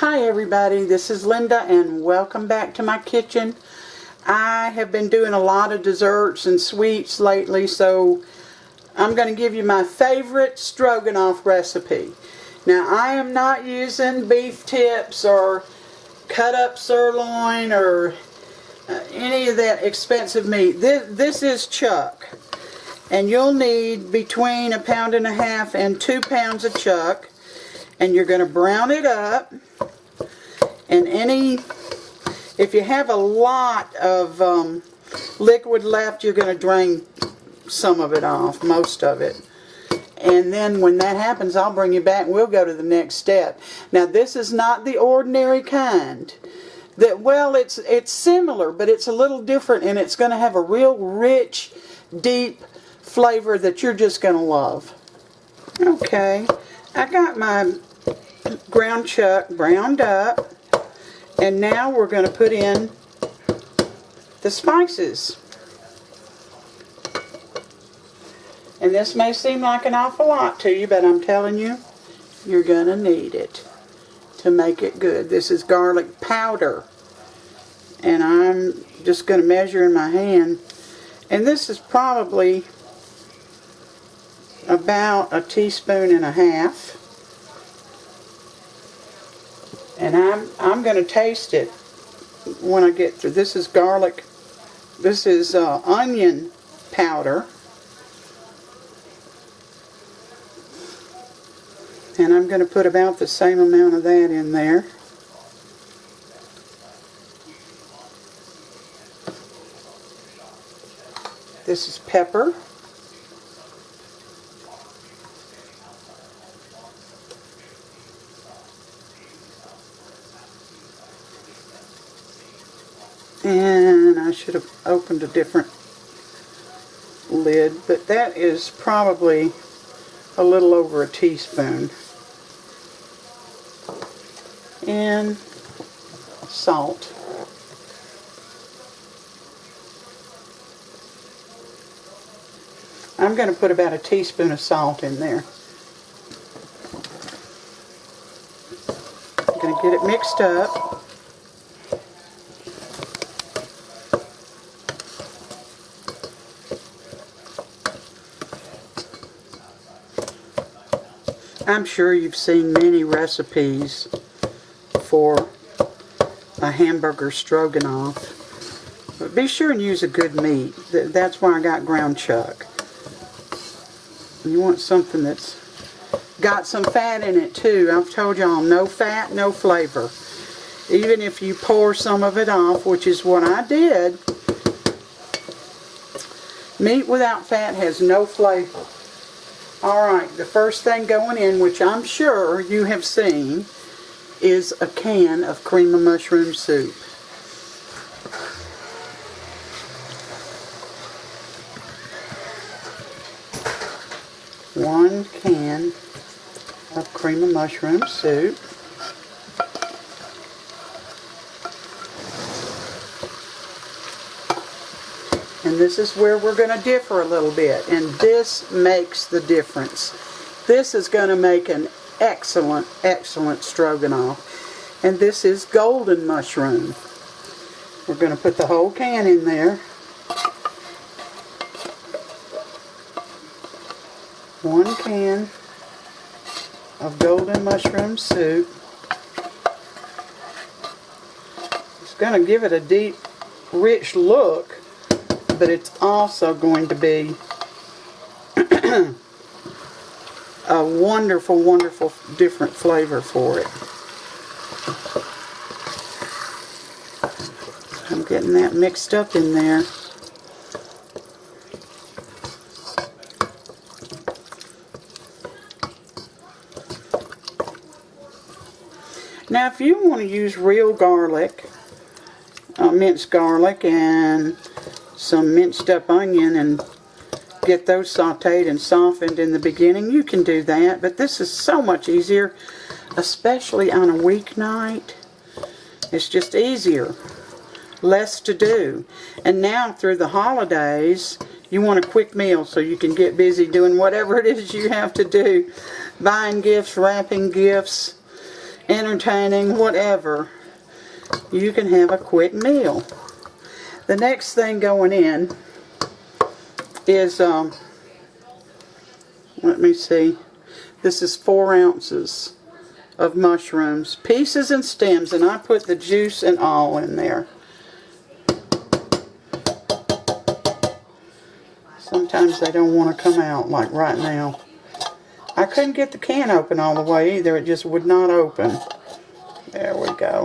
Hi everybody, this is Linda and welcome back to my kitchen. I have been doing a lot of desserts and sweets lately, so I'm going to give you my favorite stroganoff recipe. Now I am not using beef tips or cut up sirloin or any of that expensive meat. This is Choc, and you'll need between 1.5 pounds and 2 pounds of Choc, and you're going to brown it up. And if you have a lot of liquid left, you're going to drain some of it off, most of it. And then when that happens, I'll bring you back and we'll go to the next step. Now this is not the ordinary kind. Well, it's similar, but it's a little different, and it's going to have a real rich, deep flavor that you're just going to love. Okay, I got my ground Choc browned up. And now we're going to put in the spices. And this may seem like an awful lot to you, but I'm telling you, you're going to need it to make it good. This is garlic powder. And I'm just going to measure in my hand. And this is probably about 1.5 teaspoons. And I'm going to taste it when I get through. This is garlic. This is onion powder. And I'm going to put about the same amount of that in there. This is pepper. And I should have opened a different lid, but that is probably a little over 1 teaspoon. And salt. I'm going to put about 1 teaspoon of salt in there. I'm going to get it mixed up. I'm sure you've seen many recipes for a hamburger stroganoff, but be sure and use a good meat. That's why I got ground Choc. You want something that's got some fat in it too. I've told y'all, no fat, no flavor. Even if you pour some of it off, which is what I did, meat without fat has no flavor. Alright, the first thing going in, which I'm sure you have seen, is a can of cream of mushroom soup. One can of cream of mushroom soup. And this is where we're going to differ a little bit, and this makes the difference. This is going to make an excellent, excellent stroganoff. And this is golden mushroom. We're going to put the whole can in there. 1 can of golden mushroom soup. It's going to give it a deep, rich look, but it's also going to be a wonderful, wonderful different flavor for it. I'm getting that mixed up in there. Now if you want to use real garlic, minced garlic and some minced up onion and get those sauteed and softened in the beginning, you can do that, but this is so much easier, especially on a weeknight. It's just easier, less to do. And now through the holidays, you want a quick meal so you can get busy doing whatever it is you have to do, buying gifts, wrapping gifts, entertaining, whatever, you can have a quick meal. The next thing going in is, let me see, this is 4 ounces of mushrooms, pieces and stems, and I put the juice and all in there. Sometimes they don't want to come out, like right now. I couldn't get the can open all the way either, it just would not open. There we go.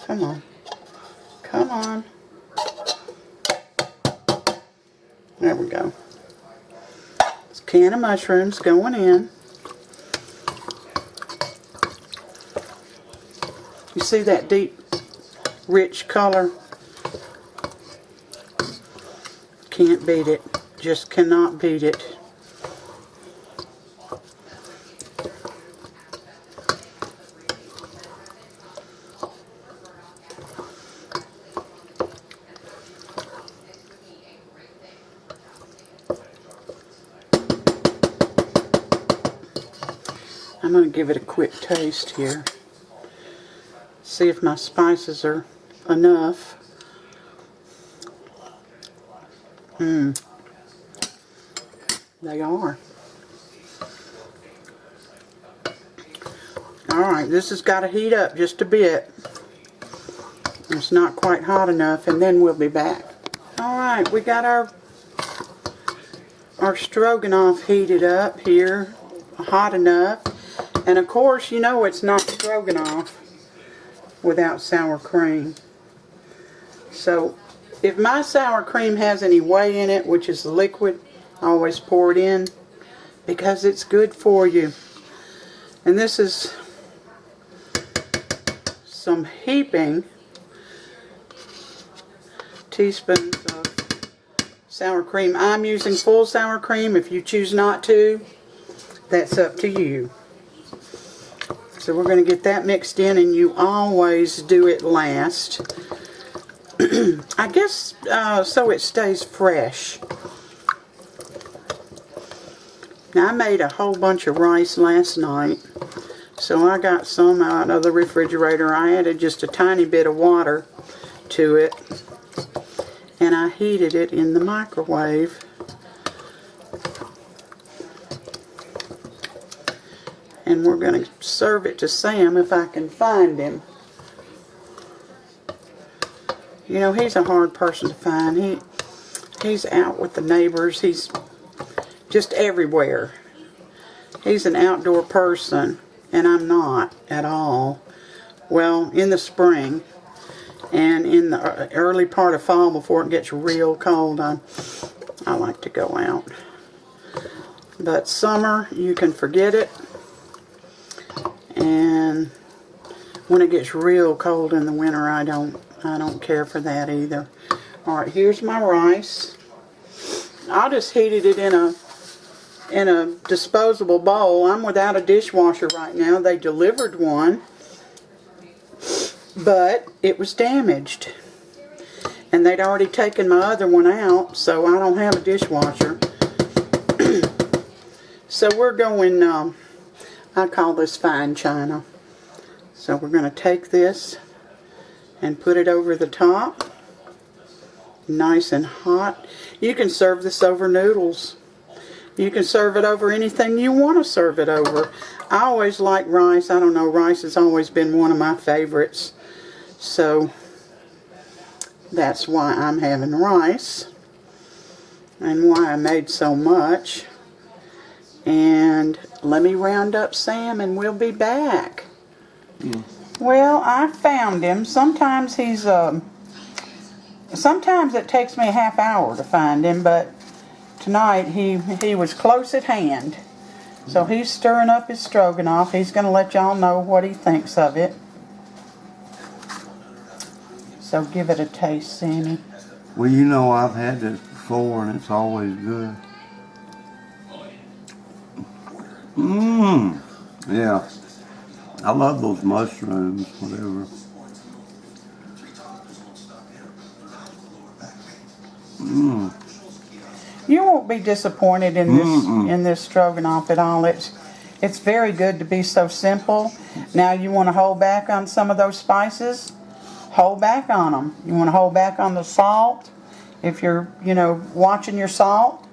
Come on. Come on. There we go. This can of mushrooms going in. You see that deep, rich color? Can't beat it. Just cannot beat it. I'm going to give it a quick taste here. See if my spices are enough. They are. Alright, this has got to heat up just a bit. It's not quite hot enough, and then we'll be back. Alright, we got our stroganoff heated up here, hot enough. And of course, you know it's not stroganoff without sour cream. So, if my sour cream has any whey in it, which is liquid, I always pour it in because it's good for you. And this is some heaping teaspoons of sour cream. I'm using full sour cream. If you choose not to, that's up to you. So we're going to get that mixed in, and you always do it last. I guess so it stays fresh. Now I made a whole bunch of rice last night, so I got some out of the refrigerator. I added just a tiny bit of water to it, and I heated it in the microwave. And we're going to serve it to Sam if I can find him. You know, he's a hard person to find. He's out with the neighbors. He's just everywhere. He's an outdoor person, and I'm not at all. Well, in the spring and in the early part of fall before it gets real cold, I like to go out. But summer, you can forget it. And when it gets real cold in the winter, I don't care for that either. Alright, here's my rice. I just heated it in a disposable bowl. I'm without a dishwasher right now. They delivered one, but it was damaged. And they'd already taken my other one out, so I don't have a dishwasher. So we're going, I call this fine china. So we're going to take this and put it over the top. Nice and hot. You can serve this over noodles. You can serve it over anything you want to serve it over. I always like rice. I don't know, rice has always been one of my favorites. So that's why I'm having rice. And why I made so much. And let me round up Sam and we'll be back. Well, I found him. Sometimes he's, sometimes it takes me a half hour to find him, but tonight he was close at hand. So he's stirring up his stroganoff. He's going to let y'all know what he thinks of it. So give it a taste, Sammy. Well, you know, I've had this before and it's always good. Yeah. I love those mushrooms, whatever. You won't be disappointed in this stroganoff at all. It's very good to be so simple. Now you want to hold back on some of those spices, hold back on them. You want to hold back on the salt. If you're, watching your salt,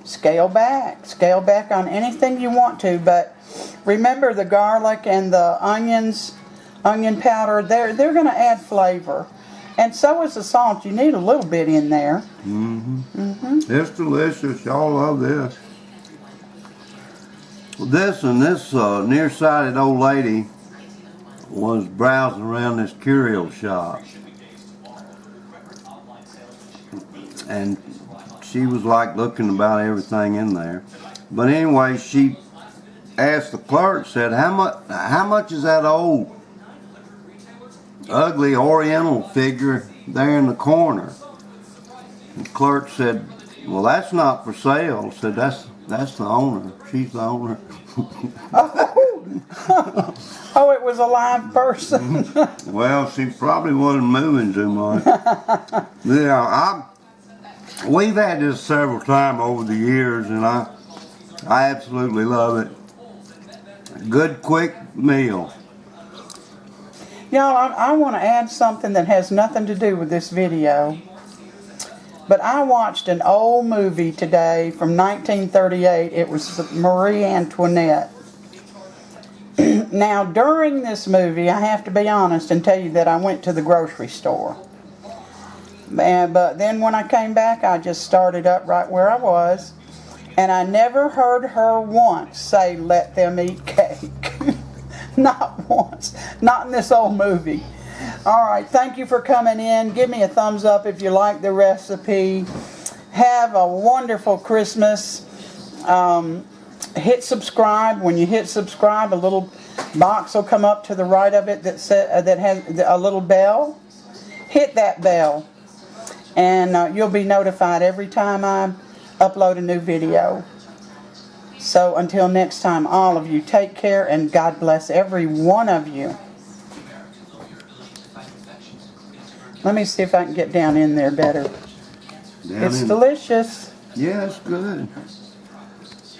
scale back. Scale back on anything you want to, but remember the garlic and the onion powder, they're going to add flavor. And so is the salt. You need a little bit in there. It's delicious. Y'all love this. This nearsighted old lady was browsing around this curio shop. And she was like looking about everything in there. But anyway, she asked the clerk, said, how much is that old ugly oriental figure there in the corner? The clerk said, well, that's not for sale. Said, that's the owner. She's the owner. Oh, it was a live person. Well, she probably wasn't moving too much. Yeah, we've had this several times over the years, and I absolutely love it. Good, quick meal. Y'all, I want to add something that has nothing to do with this video. But I watched an old movie today from 1938. It was Marie Antoinette. Now, during this movie, I have to be honest and tell you that I went to the grocery store. But then when I came back, I just started up right where I was. And I never heard her once say, let them eat cake. Not once. Not in this old movie. Alright, thank you for coming in. Give me a thumbs up if you like the recipe. Have a wonderful Christmas. Hit subscribe. When you hit subscribe, a little box will come up to the right of it that has a little bell. Hit that bell. And you'll be notified every time I upload a new video. So until next time, all of you, take care and God bless every one of you. Let me see if I can get down in there better. It's delicious. Yeah, it's good.